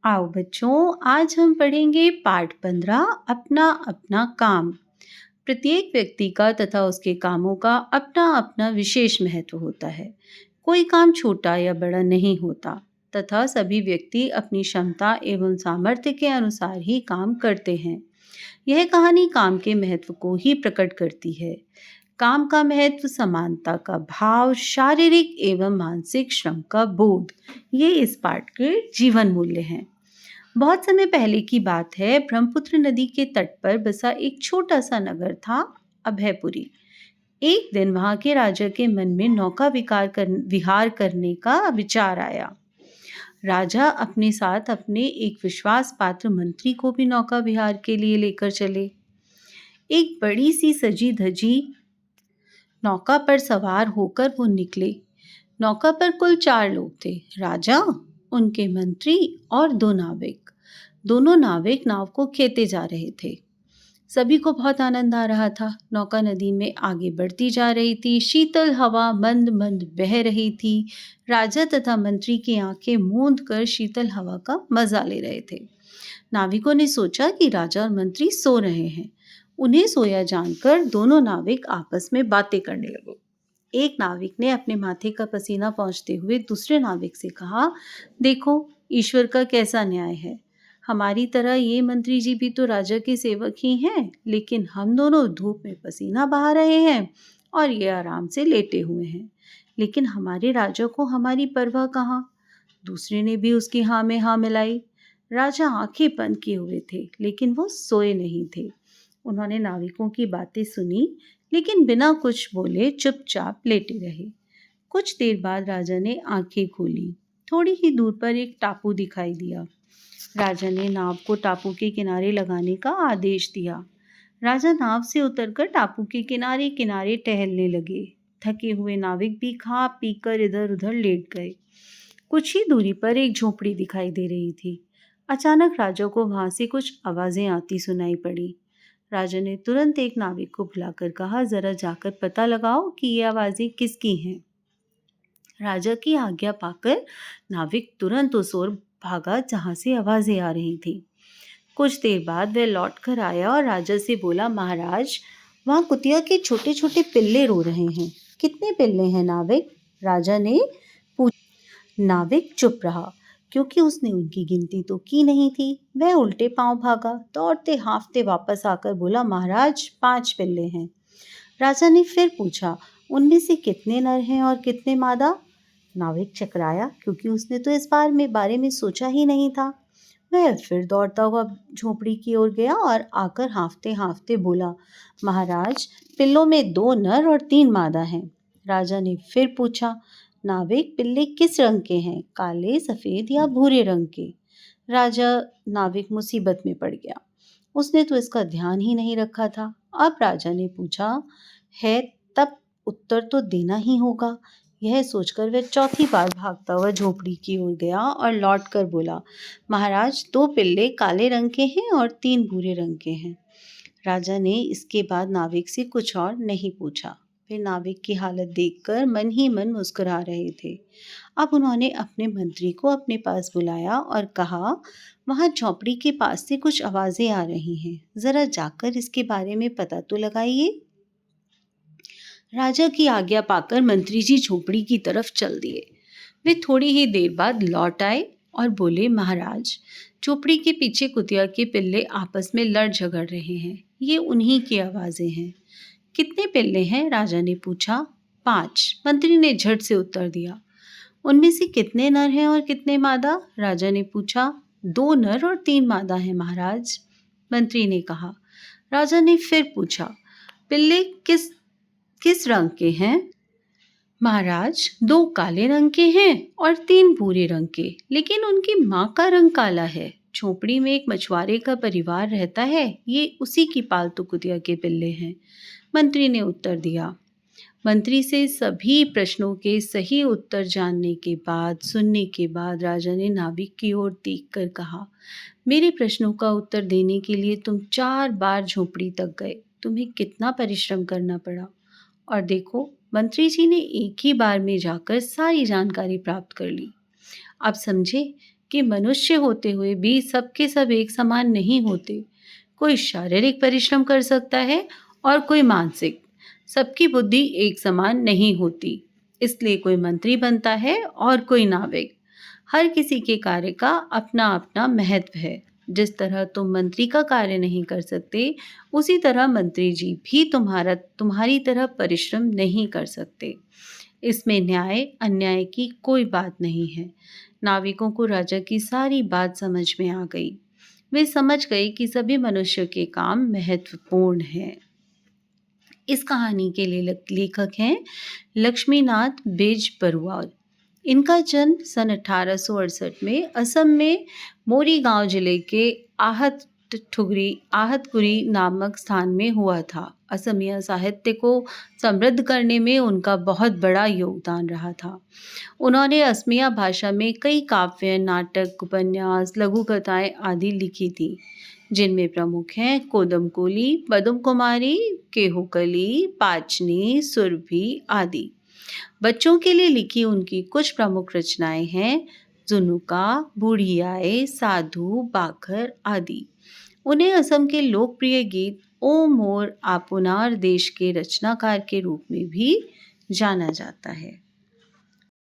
आओ बच्चों, आज हम पढ़ेंगे पाठ 15 अपना अपना काम। प्रत्येक व्यक्ति का तथा उसके कामों का अपना अपना विशेष महत्व होता है। कोई काम छोटा या बड़ा नहीं होता तथा सभी व्यक्ति अपनी क्षमता एवं सामर्थ्य के अनुसार ही काम करते हैं। यह कहानी काम के महत्व को ही प्रकट करती है। काम का महत्व समानता का भाव, शारीरिक एवं मानसिक श्रम का बोध, ये इस पाठ के जीवन मूल्य हैं। बहुत समय पहले की बात है, ब्रह्मपुत्र नदी के तट पर बसा एक छोटा सा नगर था, अभयपुरी। एक दिन वहां के राजा के मन में नौका विहार करने का विचार आया। राजा अपने साथ अपने एक विश्वास पात्र मंत्री को भी नौका विहार के लिए लेकर चले। एक बड़ी सी सजी धजी नौका पर सवार होकर वो निकले। नौका पर कुल 4 लोग थे, राजा, उनके मंत्री और 2 नाविक। दोनों नाविक नाव को खेते जा रहे थे। सभी को बहुत आनंद आ रहा था। नौका नदी में आगे बढ़ती जा रही थी। शीतल हवा मंद मंद बह रही थी। राजा तथा मंत्री की आंखें मूंद कर शीतल हवा का मजा ले रहे थे। नाविकों ने सोचा कि राजा और मंत्री सो रहे हैं। उन्हें सोया जानकर दोनों नाविक आपस में बातें करने लगे। एक नाविक ने अपने माथे का पसीना पोंछते हुए दूसरे नाविक से कहा, देखो, ईश्वर का कैसा न्याय है। हमारी तरह ये मंत्री जी भी तो राजा के सेवक ही हैं, लेकिन हम दोनों धूप में पसीना बहा रहे हैं और ये आराम से लेटे हुए हैं। लेकिन हमारे राजा को हमारी परवाह कहाँ। दूसरे ने भी उसकी हाँ में हाँ मिलाई। राजा आंखें बंद किए हुए थे, लेकिन वो सोए नहीं थे। उन्होंने नाविकों की बातें सुनी, लेकिन बिना कुछ बोले चुपचाप लेटे रहे। कुछ देर बाद राजा ने आंखें खोली। थोड़ी ही दूर पर एक टापू दिखाई दिया। राजा ने नाव को टापू के किनारे लगाने का आदेश दिया। राजा नाव से उतरकर टापू के किनारे किनारे टहलने लगे। थके हुए नाविक भी खा पीकर इधर उधर लेट गए। कुछ ही दूरी पर एक झोपड़ी दिखाई दे रही थी। अचानक राजा को वहां से कुछ आवाजें आती सुनाई पड़ी। राजा ने तुरंत एक नाविक को बुलाकर कहा, जरा जाकर पता लगाओ कि ये आवाजें किसकी हैं। राजा की आज्ञा पाकर नाविक तुरंत उस ओर भागा जहां से आवाजें आ रही थी। कुछ देर बाद वह लौट कर आया और राजा से बोला, महाराज, वहां कुतिया के छोटे छोटे पिल्ले रो रहे हैं। कितने पिल्ले हैं नाविक? राजा ने पूछा। नाविक चुप रहा, क्योंकि उसने उनकी गिनती तो की नहीं थी। वह उल्टे पांव भागा, दौड़ते हांफते वापस आकर बोला, महाराज, 5 पिल्ले हैं। राजा ने फिर पूछा, उनमें से कितने नर हैं और कितने मादा? नाविक चकराया, क्योंकि उसने तो इस बारे में सोचा ही नहीं था। वह फिर दौड़ता हुआ झोपड़ी की ओर गया और आकर हांफते हांफते बोला, महाराज, पिल्लों में 2 नर और 3 मादा हैं। राजा ने फिर पूछा, नाविक, पिल्ले किस रंग के हैं, काले, सफेद या भूरे रंग के? नाविक मुसीबत में पड़ गया। उसने तो इसका ध्यान ही नहीं रखा था। अब राजा ने पूछा है, तब उत्तर तो देना ही होगा। यह सोचकर वह चौथी बार भागता हुआ झोपड़ी की ओर गया और लौट कर बोला, महाराज, 2 पिल्ले काले रंग के हैं और 3 भूरे रंग के हैं। राजा ने इसके बाद नाविक से कुछ और नहीं पूछा। वे नाविक की हालत देखकर मन ही मन मुस्कुरा रहे थे। अब उन्होंने अपने मंत्री को अपने पास बुलाया और कहा, वहां झोपड़ी के पास से कुछ आवाजें आ रही हैं, जरा जाकर इसके बारे में पता तो लगाइए। राजा की आज्ञा पाकर मंत्री जी झोपड़ी की तरफ चल दिए। वे थोड़ी ही देर बाद लौट आए और बोले, महाराज, झोपड़ी के पीछे कुतिया के पिल्ले आपस में लड़ झगड़ रहे हैं। ये उन्हीं की आवाजें हैं। कितने पिल्ले हैं? राजा ने पूछा। 5, मंत्री ने झट से उत्तर दिया। उनमें से कितने नर हैं और कितने मादा? राजा ने पूछा। 2 नर और 3 मादा हैं, महाराज, मंत्री ने कहा। राजा ने फिर पूछा, पिल्ले किस किस रंग के हैं? महाराज, 2 काले रंग के हैं और 3 भूरे रंग के, लेकिन उनकी माँ का रंग काला है। झोपड़ी में एक मछुआरे का परिवार रहता है, ये उसी की पालतू कुतिया के पिल्ले हैं, मंत्री ने उत्तर दिया। मंत्री से सभी प्रश्नों के सही उत्तर सुनने के बाद राजा ने नाविक की ओर देखकर कहा, मेरे प्रश्नों का उत्तर देने के लिए तुम 4 बार झोपड़ी तक गए। तुम्हें कितना परिश्रम करना पड़ा। और देखो, मंत्री जी ने एक ही बार में जाकर सारी जानकारी प्राप्त कर ली। अब समझे कि मनुष्य होते हुए भी सबके सब एक समान नहीं होते। कोई शारीरिक परिश्रम कर सकता है और कोई मानसिक। सबकी बुद्धि एक समान नहीं होती। इसलिए कोई मंत्री बनता है और कोई नाविक। हर किसी के कार्य का अपना अपना महत्व है। जिस तरह तुम मंत्री का कार्य नहीं कर सकते, उसी तरह मंत्री जी भी तुम्हारी तरह परिश्रम नहीं कर सकते। इसमें न्याय अन्याय की कोई बात नहीं है। नाविकों को राजा की सारी बात समझ में आ गई। वे समझ गए कि सभी मनुष्य के काम महत्वपूर्ण हैं। इस कहानी के लेखक हैं लक्ष्मीनाथ बेजबरुआल। इनका जन्म सन 1868 में असम में मोरीगांव जिले के आहतगुरी नामक स्थान में हुआ था। असमिया साहित्य को समृद्ध करने में उनका बहुत बड़ा योगदान रहा था। उन्होंने असमिया भाषा में कई काव्य, नाटक, उपन्यास, लघु कथाएं आदि लिखी थी, जिनमें प्रमुख हैं कोदमकोली, पदुम कुमारी, केहुकली, पाचनी, सुरभि आदि। बच्चों के लिए लिखी उनकी कुछ प्रमुख रचनाएं हैं जुनुका, बूढ़ियाए, साधु, बाखर आदि। उन्हें असम के लोकप्रिय गीत ओ मोर आपुनार देश के रचनाकार के रूप में भी जाना जाता है।